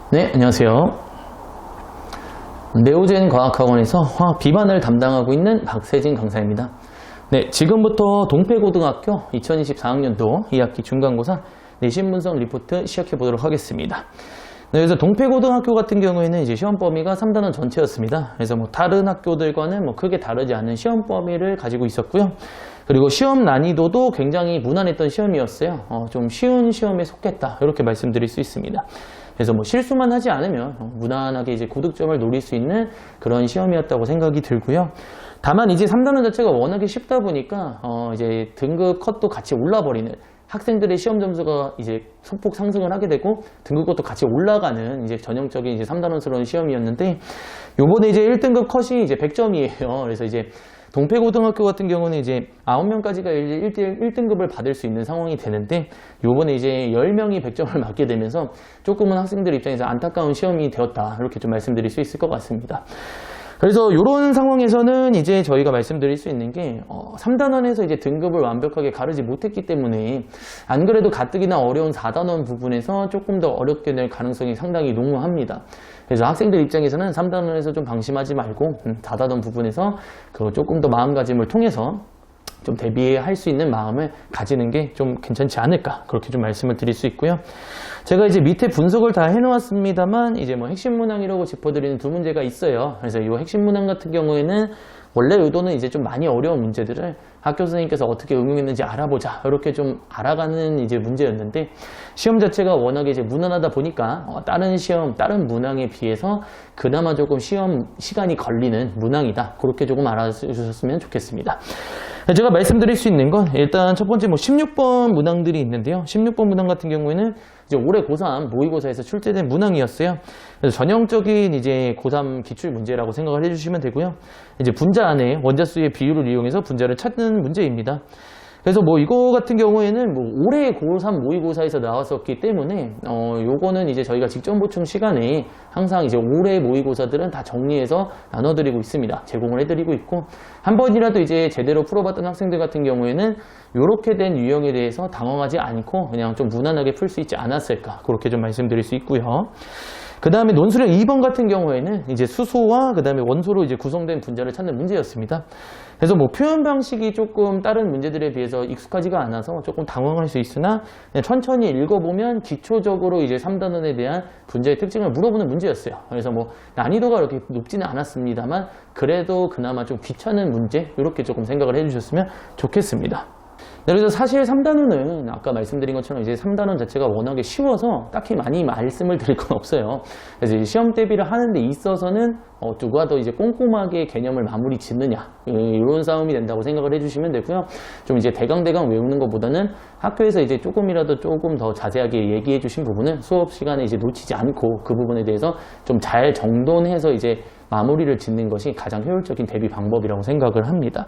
네, 안녕하세요. 네오젠 과학학원에서 화학 비반을 담당하고 있는 박세진 강사입니다. 네, 지금부터 동패고등학교 2024학년도 2학기 중간고사 내신 분석 리포트 시작해 보도록 하겠습니다. 네, 그래서 동패고등학교 같은 경우에는 이제 시험 범위가 3단원 전체였습니다. 그래서 다른 학교들과는 크게 다르지 않은 시험 범위를 가지고 있었고요. 그리고 시험 난이도도 굉장히 무난했던 시험이었어요. 좀 쉬운 시험에 속했다, 이렇게 말씀드릴 수 있습니다. 그래서 실수만 하지 않으면 무난하게 이제 고득점을 노릴 수 있는 그런 시험이었다고 생각이 들고요. 다만 이제 3단원 자체가 워낙에 쉽다 보니까 이제 등급 컷도 같이 올라버리는, 학생들의 시험 점수가 이제 소폭 상승을 하게 되고 등급컷도 같이 올라가는 이제 전형적인 이제 3단원스러운 시험이었는데, 요번에 이제 1등급 컷이 이제 100점이에요. 그래서 이제 동패고등학교 같은 경우는 이제 9명까지가 1등급을 받을 수 있는 상황이 되는데, 요번에 이제 10명이 100점을 맞게 되면서 조금은 학생들 입장에서 안타까운 시험이 되었다, 이렇게 좀 말씀드릴 수 있을 것 같습니다. 그래서 이런 상황에서는 이제 저희가 말씀드릴 수 있는 게 3단원에서 이제 등급을 완벽하게 가르지 못했기 때문에 안 그래도 가뜩이나 어려운 4단원 부분에서 조금 더 어렵게 될 가능성이 상당히 농후합니다. 그래서 학생들 입장에서는 3단원에서 좀 방심하지 말고 4단원 부분에서 그 조금 더 마음가짐을 통해서 좀 대비할 수 있는 마음을 가지는 게 좀 괜찮지 않을까, 그렇게 좀 말씀을 드릴 수 있고요. 제가 이제 밑에 분석을 다 해놓았습니다만, 이제 핵심 문항이라고 짚어드리는 두 문제가 있어요. 그래서 이 핵심 문항 같은 경우에는 원래 의도는 이제 좀 많이 어려운 문제들을 학교 선생님께서 어떻게 응용했는지 알아보자, 이렇게 좀 알아가는 이제 문제였는데, 시험 자체가 워낙에 이제 무난하다 보니까 다른 시험, 다른 문항에 비해서 그나마 조금 시험 시간이 걸리는 문항이다, 그렇게 조금 알아주셨으면 좋겠습니다. 제가 말씀드릴 수 있는 건 일단 첫 번째 16번 문항들이 있는데요. 16번 문항 같은 경우에는 이제 올해 고3 모의고사에서 출제된 문항이었어요. 그래서 전형적인 이제 고3 기출 문제라고 생각을 해주시면 되고요. 이제 분자 안에 원자수의 비율을 이용해서 분자를 찾는 문제입니다. 그래서 이거 같은 경우에는 올해 고3 모의고사에서 나왔었기 때문에 요거는 이제 저희가 직전 보충 시간에 항상 이제 올해 모의고사들은 다 정리해서 나눠드리고 있습니다. 제공을 해드리고 있고, 한 번이라도 이제 제대로 풀어봤던 학생들 같은 경우에는 요렇게 된 유형에 대해서 당황하지 않고 그냥 좀 무난하게 풀 수 있지 않았을까, 그렇게 좀 말씀드릴 수 있고요. 그 다음에 논술형 2번 같은 경우에는 이제 수소와 그 다음에 원소로 이제 구성된 분자를 찾는 문제였습니다. 그래서 표현 방식이 조금 다른 문제들에 비해서 익숙하지가 않아서 조금 당황할 수 있으나, 그냥 천천히 읽어보면 기초적으로 이제 3단원에 대한 분자의 특징을 물어보는 문제였어요. 그래서 난이도가 그렇게 높지는 않았습니다만 그래도 그나마 좀 귀찮은 문제, 이렇게 조금 생각을 해주셨으면 좋겠습니다. 네, 그래서 사실 3단원은 아까 말씀드린 것처럼 이제 3단원 자체가 워낙에 쉬워서 딱히 많이 말씀을 드릴 건 없어요. 그래서 이제 시험 대비를 하는 데 있어서는 누가 더 이제 꼼꼼하게 개념을 마무리 짓느냐, 이런 싸움이 된다고 생각을 해주시면 되고요. 좀 이제 대강대강 외우는 것보다는 학교에서 이제 조금이라도 조금 더 자세하게 얘기해 주신 부분은 수업 시간에 이제 놓치지 않고 그 부분에 대해서 좀 잘 정돈해서 이제 마무리를 짓는 것이 가장 효율적인 대비 방법이라고 생각을 합니다.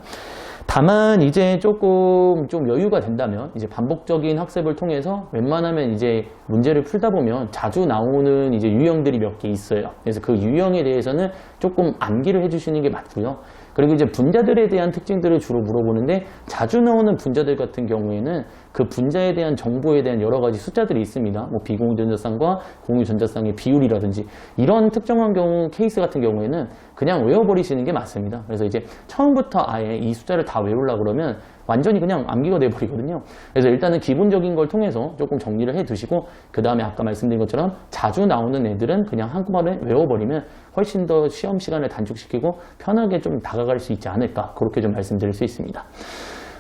다만 이제 조금 좀 여유가 된다면 이제 반복적인 학습을 통해서 웬만하면 이제 문제를 풀다 보면 자주 나오는 이제 유형들이 몇 개 있어요. 그래서 그 유형에 대해서는 조금 암기를 해주시는 게 맞고요. 그리고 이제 분자들에 대한 특징들을 주로 물어보는데, 자주 나오는 분자들 같은 경우에는 그 분자에 대한 정보에 대한 여러 가지 숫자들이 있습니다. 비공유전자쌍과 공유전자쌍의 비율이라든지 이런 특정한 경우 케이스 같은 경우에는 그냥 외워버리시는 게 맞습니다. 그래서 이제 처음부터 아예 이 숫자를 다 외우려고 그러면 완전히 그냥 암기가 돼버리거든요. 그래서 일단은 기본적인 걸 통해서 조금 정리를 해두시고, 그 다음에 아까 말씀드린 것처럼 자주 나오는 애들은 그냥 한꺼번에 외워버리면 훨씬 더 시험 시간을 단축시키고 편하게 좀 다가갈 수 있지 않을까, 그렇게 좀 말씀드릴 수 있습니다.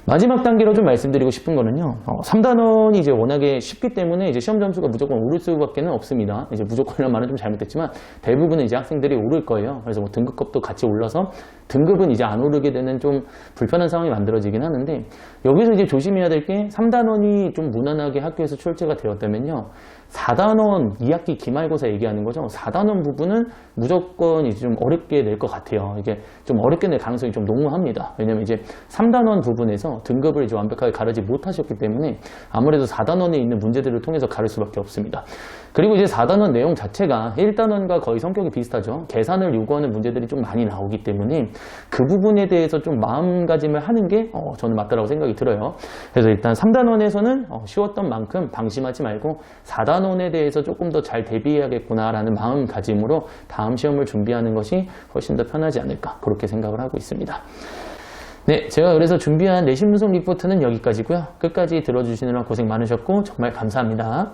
마지막 단계로 좀 말씀드리고 싶은 거는요, 3단원이 이제 워낙에 쉽기 때문에 이제 시험 점수가 무조건 오를 수밖에 없습니다. 이제 무조건이라는 말은 좀 잘못됐지만 대부분은 이제 학생들이 오를 거예요. 그래서 등급급도 같이 올라서 등급은 이제 안 오르게 되는 좀 불편한 상황이 만들어지긴 하는데, 여기서 이제 조심해야 될 게 3단원이 좀 무난하게 학교에서 출제가 되었다면요, 4단원 2학기 기말고사 얘기하는 거죠. 4단원 부분은 무조건 이제 좀 어렵게 낼 것 같아요. 이게 좀 어렵게 낼 가능성이 좀 농후합니다. 왜냐면 이제 3단원 부분에서 등급을 이제 완벽하게 가르지 못하셨기 때문에 아무래도 4단원에 있는 문제들을 통해서 가를 수밖에 없습니다. 그리고 이제 4단원 내용 자체가 1단원과 거의 성격이 비슷하죠. 계산을 요구하는 문제들이 좀 많이 나오기 때문에 그 부분에 대해서 좀 마음가짐을 하는 게 저는 맞다라고 생각이 들어요. 그래서 일단 3단원에서는 쉬웠던 만큼 방심하지 말고 4단원 불안원에 대해서 조금 더 잘 대비해야겠구나라는 마음가짐으로 다음 시험을 준비하는 것이 훨씬 더 편하지 않을까 그렇게 생각을 하고 있습니다. 네, 제가 그래서 준비한 내신 분석 리포트는 여기까지고요. 끝까지 들어주시느라 고생 많으셨고 정말 감사합니다.